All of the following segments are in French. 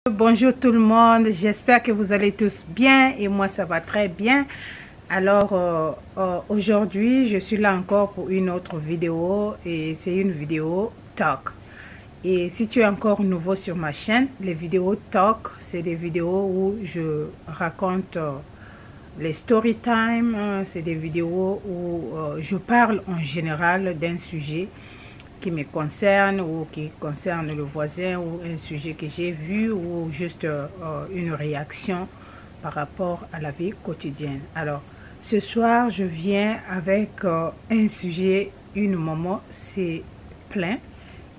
Bonjour tout le monde, j'espère que vous allez tous bien et moi ça va très bien. Alors aujourd'hui je suis là encore pour une autre vidéo et c'est une vidéo talk. Et si tu es encore nouveau sur ma chaîne, les vidéos talk, c'est des vidéos où je raconte les story time, c'est des vidéos où je parle en général d'un sujet qui me concerne ou qui concerne le voisin ou un sujet que j'ai vu ou juste une réaction par rapport à la vie quotidienne. Alors, ce soir, je viens avec un sujet, une maman s'est plaint.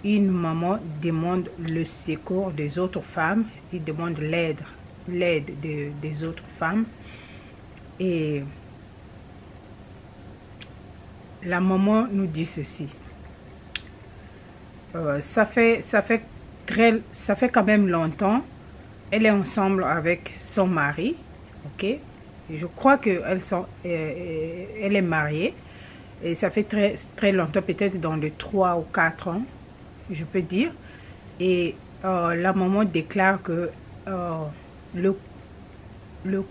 Une maman demande le secours des autres femmes, il demande l'aide des autres femmes. Et la maman nous dit ceci. Ça fait quand même longtemps. Elle est ensemble avec son mari, ok. Je crois que elle est mariée et ça fait très longtemps, peut-être dans les 3 ou 4 ans, je peux dire. Et la maman déclare que le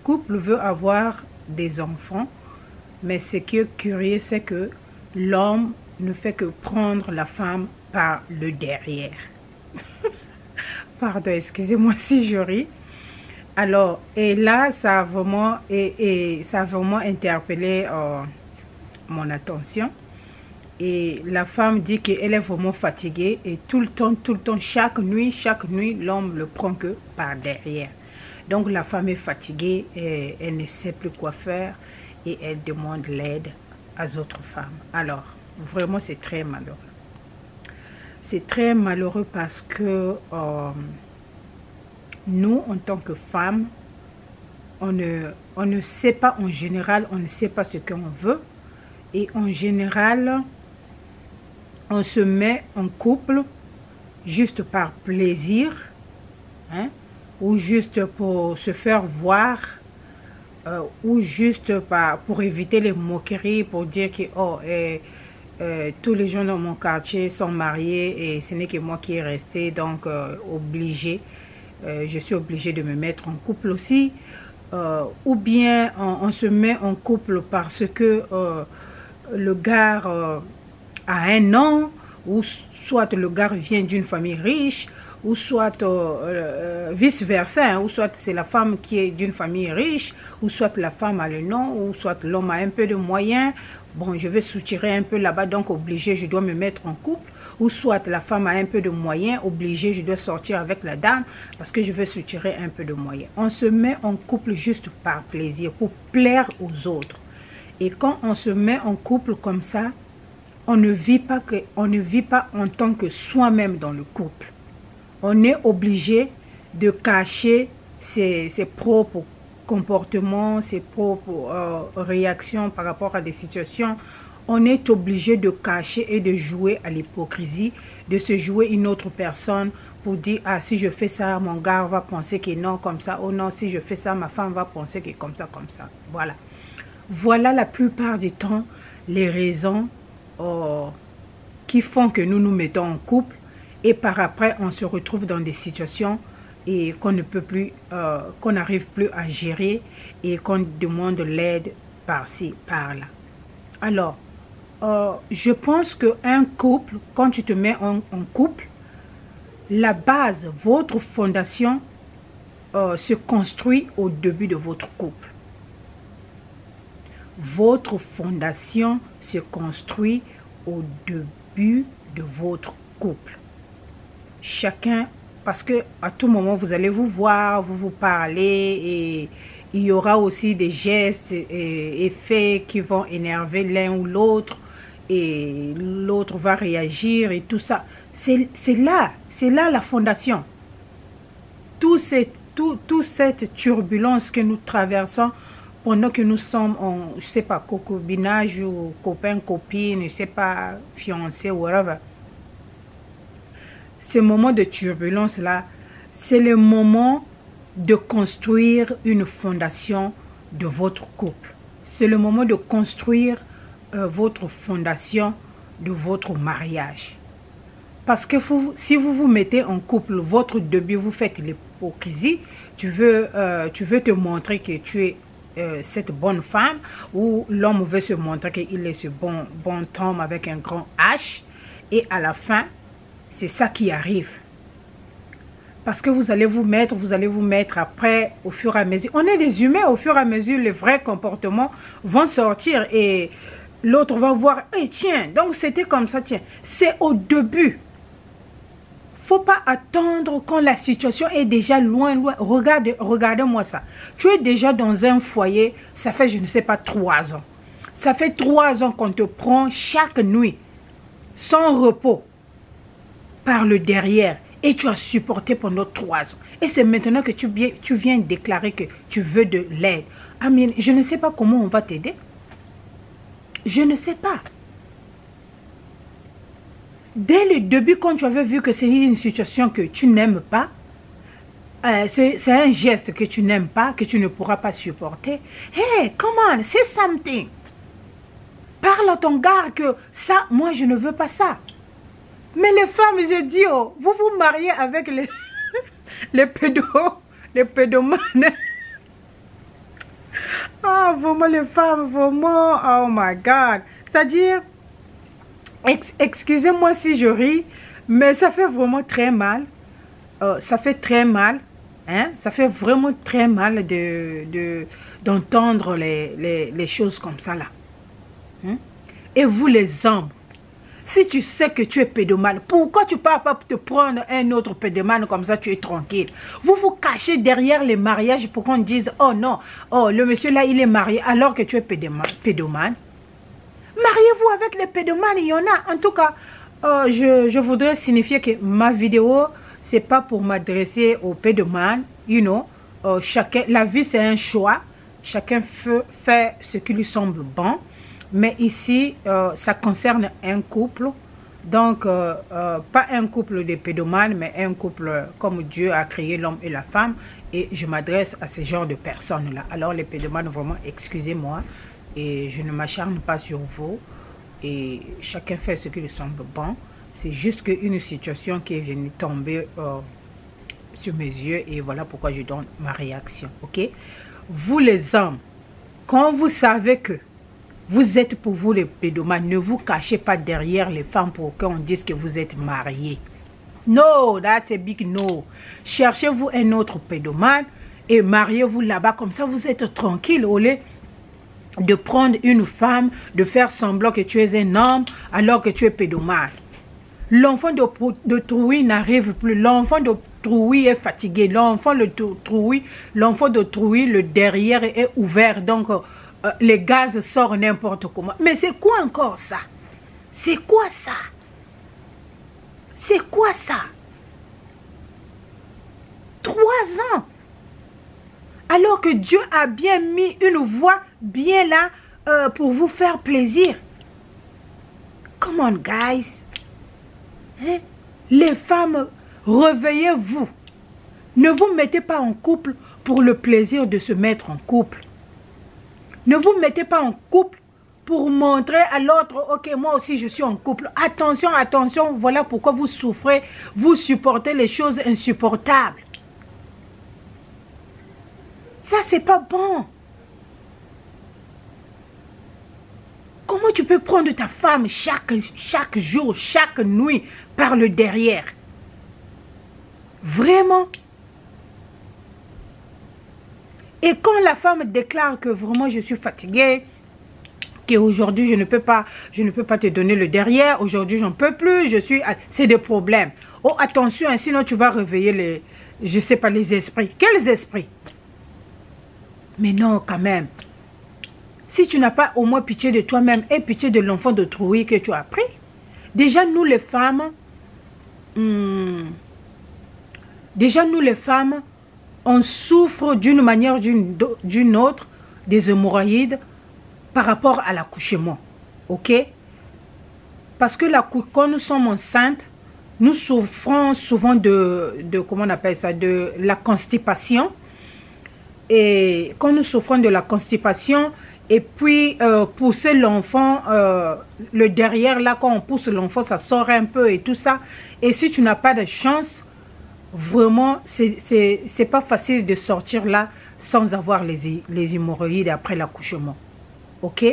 couple veut avoir des enfants, mais ce qui est curieux, c'est que l'homme ne fait que prendre la femme par le derrière. Pardon, excusez-moi si je ris. Alors, et là, ça a vraiment, ça a vraiment interpellé mon attention. Et la femme dit qu'elle est vraiment fatiguée et tout le temps, chaque nuit, l'homme le prend que par derrière. Donc, la femme est fatiguée et elle ne sait plus quoi faire et elle demande l'aide aux autres femmes. Alors, vraiment, c'est très malheureux. C'est très malheureux parce que nous, en tant que femmes, on ne sait pas, en général, on ne sait pas ce qu'on veut. Et en général, on se met en couple juste par plaisir, hein, ou juste pour se faire voir, ou juste pour éviter les moqueries, pour dire que tous les gens dans mon quartier sont mariés et ce n'est que moi qui est resté, donc je suis obligée de me mettre en couple aussi. Ou bien on se met en couple parce que le gars a un nom, ou soit le gars vient d'une famille riche, ou soit vice versa, hein, ou soit c'est la femme qui est d'une famille riche, ou soit la femme a le nom, ou soit l'homme a un peu de moyens. Bon, je vais soutirer un peu là-bas, donc obligé, je dois me mettre en couple. Ou soit la femme a un peu de moyens, obligé, je dois sortir avec la dame parce que je veux soutirer un peu de moyens. On se met en couple juste par plaisir, pour plaire aux autres. Et quand on se met en couple comme ça, on ne vit pas en tant que soi-même dans le couple. On est obligé de cacher ses propres comportements, ses propres réactions par rapport à des situations. On est obligé de cacher et de jouer à l'hypocrisie, de se jouer une autre personne pour dire, ah, si je fais ça, mon gars va penser que non, comme ça, ou non, si je fais ça, ma femme va penser que comme ça, comme ça. Voilà. Voilà la plupart du temps les raisons qui font que nous nous mettons en couple et par après, on se retrouve dans des situations et qu'on ne peut plus, qu'on n'arrive plus à gérer et qu'on demande l'aide par-ci, par-là. Alors, je pense qu'un couple, quand tu te mets en couple, la base, votre fondation se construit au début de votre couple. Votre fondation se construit au début de votre couple. Chacun, parce que à tout moment, vous allez vous voir, vous parler et il y aura aussi des gestes et faits qui vont énerver l'un ou l'autre et l'autre va réagir et tout ça. C'est là la fondation. Toute cette turbulence que nous traversons pendant que nous sommes en, je sais pas, concubinage ou copain, copine, je sais pas, fiancé ou whatever. Ce moment de turbulence-là, c'est le moment de construire une fondation de votre couple. C'est le moment de construire votre fondation de votre mariage. Parce que si vous vous mettez en couple, votre début, vous faites l'hypocrisie. Tu veux te montrer que tu es cette bonne femme, ou l'homme veut se montrer qu'il est ce bon homme avec un grand H, et à la fin, c'est ça qui arrive. Parce que vous allez vous mettre après, au fur et à mesure. On est des humains, au fur et à mesure, les vrais comportements vont sortir et l'autre va voir, hey, tiens, donc c'était comme ça, tiens. C'est au début. Faut pas attendre quand la situation est déjà loin. Regardez-moi ça. Tu es déjà dans un foyer, ça fait, je ne sais pas, 3 ans. Ça fait 3 ans qu'on te prend chaque nuit, sans repos, par le derrière. Et tu as supporté pendant 3 ans. Et c'est maintenant que tu viens déclarer que tu veux de l'aide. Amine, je ne sais pas comment on va t'aider. Je ne sais pas. Dès le début, quand tu avais vu que c'est une situation que tu n'aimes pas, c'est un geste que tu n'aimes pas, que tu ne pourras pas supporter. Hey, come on, say something. Parle à ton gars que ça, moi, je ne veux pas ça. Mais les femmes, je dis, oh, vous vous mariez avec les pédomanes. Ah, vraiment, les femmes, vraiment, oh my God. C'est-à-dire, excusez-moi si je ris, mais ça fait vraiment très mal. Ça fait très mal. Hein? Ça fait vraiment très mal d'entendre les choses comme ça là. Hein? Et vous les hommes, si tu sais que tu es pédomane, pourquoi tu ne peux pas te prendre un autre pédomane comme ça, tu es tranquille? Vous vous cachez derrière les mariages pour qu'on dise, oh non, oh le monsieur là il est marié alors que tu es pédomane. Mariez-vous avec les pédomanes, il y en a. En tout cas, je voudrais signifier que ma vidéo, c'est pas pour m'adresser aux pédomanes, you know. La vie c'est un choix, chacun fait ce qui lui semble bon. Mais ici, ça concerne un couple. Donc, pas un couple de pédomanes, mais un couple comme Dieu a créé l'homme et la femme. Et je m'adresse à ce genre de personnes-là. Alors, les pédomanes, vraiment, excusez-moi. Et je ne m'acharne pas sur vous. Et chacun fait ce qui lui semble bon. C'est juste qu'une situation qui est venue tomber sur mes yeux. Et voilà pourquoi je donne ma réaction. OK? Vous, les hommes, quand vous savez que vous êtes pour vous les pédomanes, ne vous cachez pas derrière les femmes pour qu'on dise que vous êtes mariés. No, that's a big no. Cherchez-vous un autre pédomane et mariez-vous là-bas. Comme ça, vous êtes tranquille au lieu de prendre une femme, de faire semblant que tu es un homme alors que tu es pédomane. L'enfant d'autrui n'arrive plus. L'enfant d'autrui est fatigué. L'enfant d'autrui, le derrière est ouvert. Donc, les gaz sortent n'importe comment. Mais c'est quoi encore ça? C'est quoi ça? C'est quoi ça? 3 ans. Alors que Dieu a bien mis une voie bien là pour vous faire plaisir. Come on, guys. Hein? Les femmes, réveillez-vous. Ne vous mettez pas en couple pour le plaisir de se mettre en couple. Ne vous mettez pas en couple pour montrer à l'autre, ok, moi aussi je suis en couple. Attention, attention, voilà pourquoi vous souffrez, vous supportez les choses insupportables. Ça, c'est pas bon. Comment tu peux prendre ta femme chaque jour, chaque nuit par le derrière? Vraiment? Et quand la femme déclare que vraiment je suis fatiguée, qu'aujourd'hui je ne peux pas te donner le derrière, aujourd'hui j'en peux plus, c'est des problèmes. Oh attention, sinon tu vas réveiller je sais pas, les esprits. Quels esprits? Mais non, quand même. Si tu n'as pas au moins pitié de toi-même et pitié de l'enfant d'autrui que tu as pris, déjà nous les femmes, on souffre d'une manière ou d'une autre des hémorroïdes par rapport à l'accouchement. Ok? Parce que quand nous sommes enceintes, nous souffrons souvent comment on appelle ça, de la constipation. Et quand nous souffrons de la constipation, et puis pousser l'enfant, le derrière, là, quand on pousse l'enfant, ça sort un peu et tout ça. Et si tu n'as pas de chance, Vraiment, c'est pas facile de sortir là sans avoir les hémorroïdes après l'accouchement. Ok?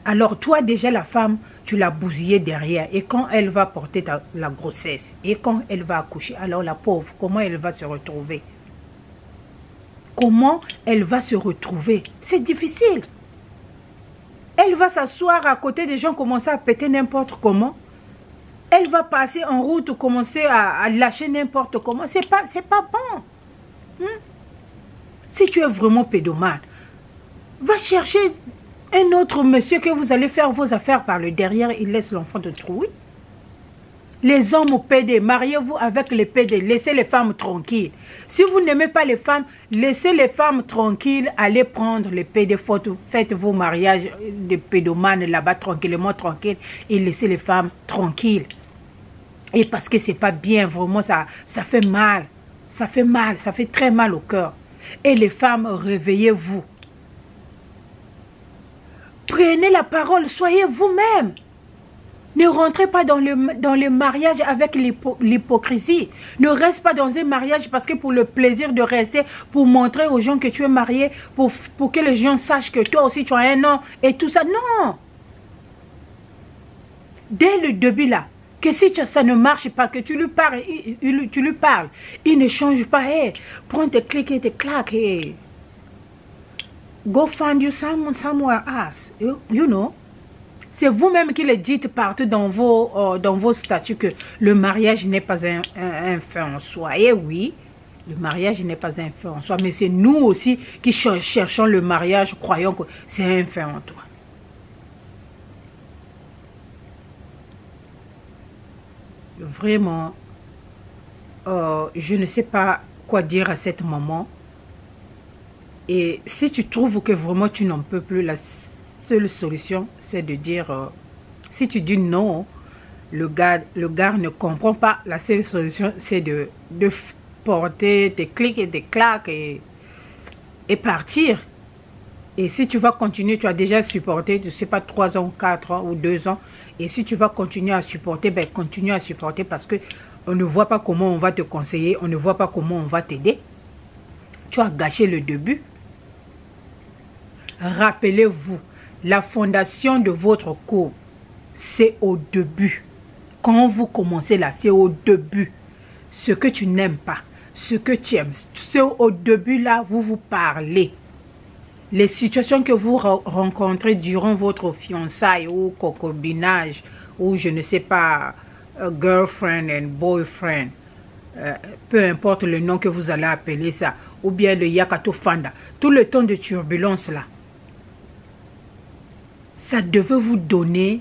Alors toi déjà la femme, tu l'as bousillée derrière. Et quand elle va porter la grossesse, et quand elle va accoucher, alors la pauvre, comment elle va se retrouver? Comment elle va se retrouver? C'est difficile. Elle va s'asseoir à côté des gens, commencer à péter n'importe comment. Elle va passer en route, commencer à lâcher n'importe comment. C'est pas bon. Si tu es vraiment pédomane, va chercher un autre monsieur que vous allez faire vos affaires par le derrière. Il laisse l'enfant de trouver. Les hommes au PD, mariez-vous avec les PD. Laissez les femmes tranquilles. Si vous n'aimez pas les femmes, laissez les femmes tranquilles. Allez prendre les PD. Faites vos mariages de pédomanes là-bas tranquillement, tranquilles. Et laissez les femmes tranquilles. Et parce que c'est pas bien, vraiment, ça fait mal. Ça fait mal, ça fait très mal au cœur. Et les femmes, réveillez-vous. Prenez la parole, soyez vous-même. Ne rentrez pas dans le mariage avec l'hypocrisie. Ne reste pas dans un mariage parce que pour le plaisir de rester, pour montrer aux gens que tu es marié, pour que les gens sachent que toi aussi tu as un nom et tout ça. Non. Dès le début là, que si ça ne marche pas, que tu lui parles, il ne change pas. Hey, prends tes clics et tes claques. Hey. Go find you somewhere else. You know. C'est vous-même qui le dites partout dans vos statuts que le mariage n'est pas un fin en soi. Et oui, le mariage n'est pas un fin en soi. Mais c'est nous aussi qui cherchons le mariage, croyons que c'est un fin en toi. Vraiment, je ne sais pas quoi dire à cette maman. Et si tu trouves que vraiment tu n'en peux plus, la seule solution, c'est de dire, si tu dis non, le gars ne comprend pas, la seule solution, c'est de porter tes clics et tes claques et partir. Et si tu vas continuer, tu as déjà supporté, je ne sais pas, 3 ans, 4 ans ou 2 ans. Et si tu vas continuer à supporter, ben continue à supporter parce que on ne voit pas comment on va te conseiller, on ne voit pas comment on va t'aider. Tu as gâché le début. Rappelez-vous, la fondation de votre couple, c'est au début. Quand vous commencez là, c'est au début. Ce que tu n'aimes pas, ce que tu aimes, c'est au début là, vous vous parlez. Les situations que vous rencontrez durant votre fiançailles ou concubinage, ou je ne sais pas, girlfriend and boyfriend, peu importe le nom que vous allez appeler ça, ou bien le Yakato Fanda, tout le temps de turbulence là, ça devait vous donner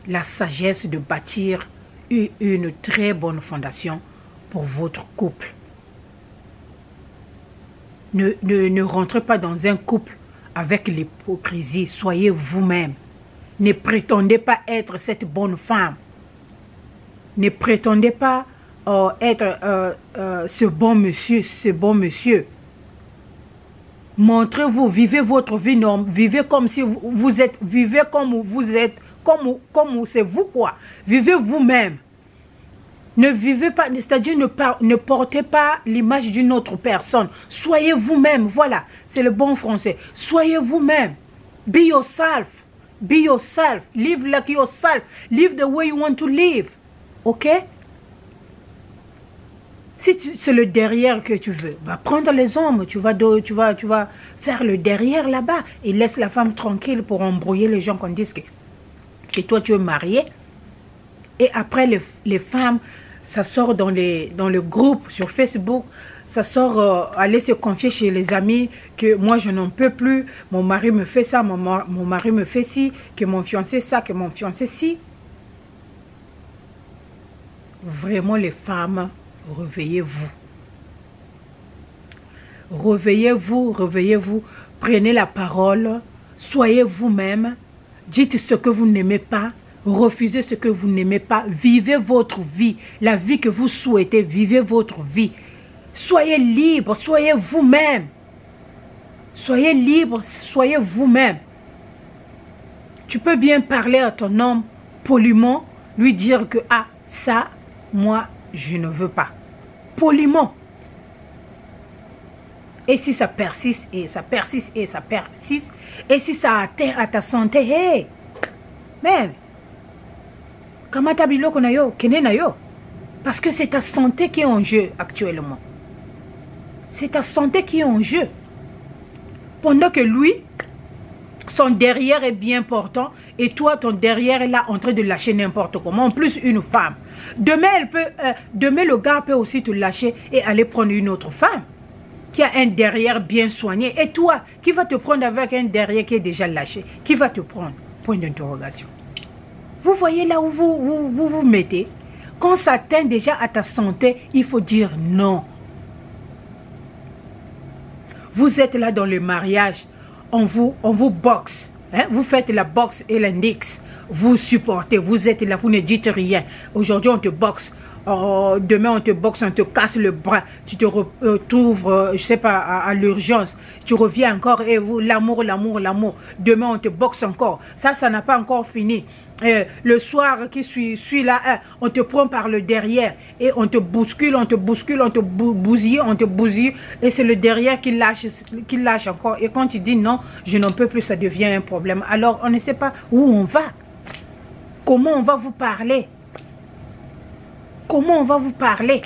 la sagesse de bâtir une très bonne fondation pour votre couple. Ne rentrez pas dans un couple avec l'hypocrisie. Soyez vous-même. Ne prétendez pas être cette bonne femme. Ne prétendez pas être ce bon monsieur. Montrez-vous, vivez votre vie, vivez comme si vous êtes, vivez comme vous êtes, comme c'est vous quoi. Vivez vous-même. Ne vivez pas, c'est-à-dire ne portez pas l'image d'une autre personne. Soyez vous-même, voilà, c'est le bon français. Soyez vous-même. Be yourself. Be yourself. Live like yourself. Live the way you want to live. Ok? Si c'est le derrière que tu veux, va prendre les hommes, tu vas faire le derrière là-bas et laisse la femme tranquille pour embrouiller les gens qu'on dise que toi tu es marié. Et après les femmes, ça sort dans le groupe sur Facebook, ça sort aller se confier chez les amis que moi je n'en peux plus, mon mari me fait ça, mon mari me fait ci, que mon fiancé ça, que mon fiancé ci. Vraiment les femmes, réveillez-vous. Réveillez-vous, réveillez-vous. Prenez la parole. Soyez vous-même. Dites ce que vous n'aimez pas. Refusez ce que vous n'aimez pas. Vivez votre vie. La vie que vous souhaitez. Vivez votre vie. Soyez libre. Soyez vous-même. Soyez libre. Soyez vous-même. Tu peux bien parler à ton homme poliment. Lui dire que, ah, ça, moi, je ne veux pas. Poliment. Et si ça persiste, et ça persiste, et ça persiste, et si ça atteint à ta santé, hey, man, kamata biloko na yo, kene na yo. Parce que c'est ta santé qui est en jeu actuellement. C'est ta santé qui est en jeu. Pendant que lui, son derrière est bien portant, et toi, ton derrière est là en train de lâcher n'importe comment. En plus, une femme. Demain, demain, le gars peut aussi te lâcher et aller prendre une autre femme qui a un derrière bien soigné. Et toi, qui va te prendre avec un derrière qui est déjà lâché? Qui va te prendre? Point d'interrogation. Vous voyez là où vous mettez? Quand ça atteint déjà à ta santé, il faut dire non. Vous êtes là dans le mariage, on vous boxe. Hein? Vous faites la boxe et l'index. Vous supportez, vous êtes là, vous ne dites rien. Aujourd'hui, on te boxe. Demain, on te boxe, on te casse le bras. Tu te retrouves, je sais pas, à l'urgence. Tu reviens encore et vous, l'amour, l'amour, l'amour. Demain, on te boxe encore. Ça n'a pas encore fini. Le soir qui suit là, on te prend par le derrière et on te bouscule, on te bouscule, on te bousille et c'est le derrière qui lâche encore. Et quand tu dis non, je n'en peux plus, ça devient un problème. Alors, on ne sait pas où on va. Comment on va vous parler? Comment on va vous parler?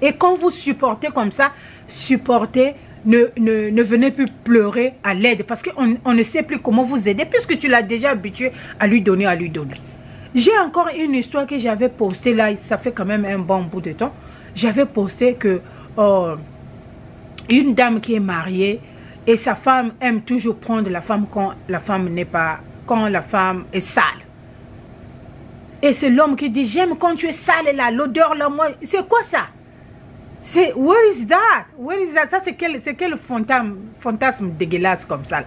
Et quand vous supportez comme ça, supportez, ne venez plus pleurer à l'aide parce qu'on ne sait plus comment vous aider puisque tu l'as déjà habitué à lui donner, J'ai encore une histoire que j'avais postée là, ça fait quand même un bon bout de temps. J'avais posté que une dame qui est mariée et sa femme aime toujours prendre la femme quand la femme est sale. Et c'est l'homme qui dit, j'aime quand tu es sale là, l'odeur là, moi, c'est quoi ça? C'est, where is that? Where is that? Ça, c'est quel fantasme dégueulasse comme ça?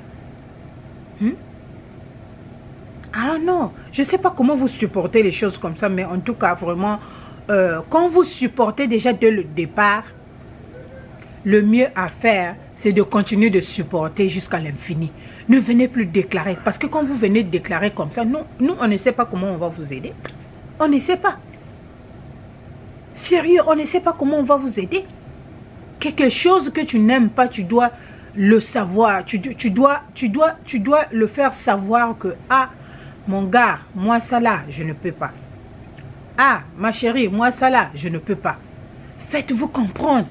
Ah non, je ne sais pas comment vous supportez les choses comme ça, mais en tout cas, vraiment, quand vous supportez déjà dès le départ, le mieux à faire, c'est de continuer de supporter jusqu'à l'infini. Ne venez plus déclarer. Parce que quand vous venez déclarer comme ça, nous, on ne sait pas comment on va vous aider. On ne sait pas. Sérieux, on ne sait pas comment on va vous aider. Quelque chose que tu n'aimes pas, tu dois le savoir. Tu dois le faire savoir que, ah, mon gars, moi ça là, je ne peux pas. Ah, ma chérie, moi ça là, je ne peux pas. Faites-vous comprendre.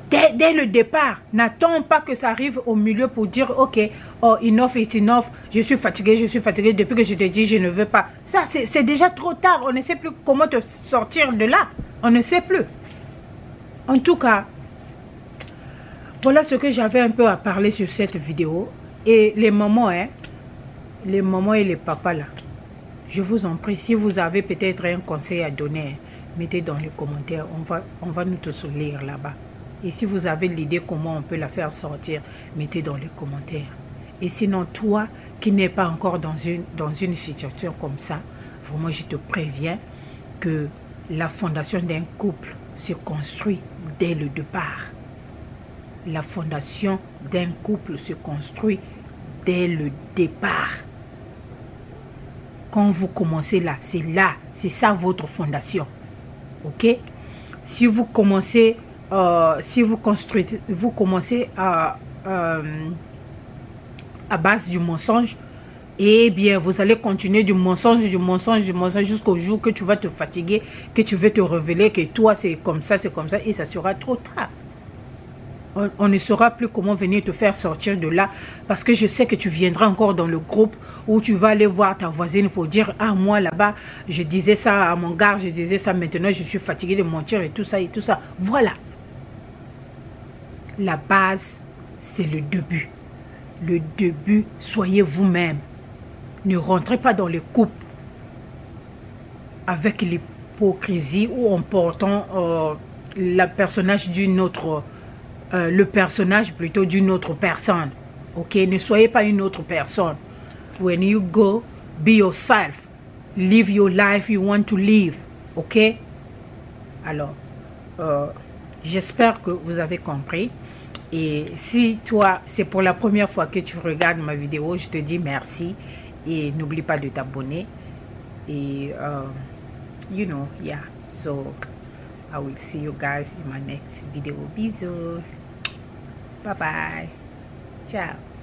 Dès le départ, n'attends pas que ça arrive au milieu pour dire ok, oh, enough is enough, je suis fatigué depuis que je te dis je ne veux pas. Ça, c'est déjà trop tard, on ne sait plus comment te sortir de là. On ne sait plus. En tout cas, voilà ce que j'avais un peu à parler sur cette vidéo. Et les mamans, hein, les mamans et les papas là, je vous en prie, si vous avez peut-être un conseil à donner, mettez dans les commentaires, on va nous tous lire là-bas. Et si vous avez l'idée comment on peut la faire sortir, mettez dans les commentaires. Et sinon, toi qui n'es pas encore dans une situation comme ça, vraiment je te préviens que la fondation d'un couple se construit dès le départ. La fondation d'un couple se construit dès le départ. Quand vous commencez là, c'est ça votre fondation. Ok? Si vous commencez... vous commencez à base du mensonge, eh bien, vous allez continuer du mensonge jusqu'au jour que tu vas te fatiguer, que tu veux te révéler, que toi, c'est comme ça, et ça sera trop tard. On ne saura plus comment venir te faire sortir de là, parce que je sais que tu viendras encore dans le groupe où tu vas aller voir ta voisine pour dire, ah, moi, là-bas, je disais ça à mon gars, je disais ça, maintenant, je suis fatigué de mentir et tout ça, Voilà. La base, c'est le début. Le début, soyez vous-même. Ne rentrez pas dans les couples avec l'hypocrisie ou en portant le personnage d'une autre personne. Ok, ne soyez pas une autre personne. When you go, be yourself. Live your life you want to live. Ok? Alors, j'espère que vous avez compris. Et si toi, c'est pour la première fois que tu regardes ma vidéo, je te dis merci. Et n'oublie pas de t'abonner. Et, you know, yeah. So, I will see you guys in my next video. Bisous. Bye bye. Ciao.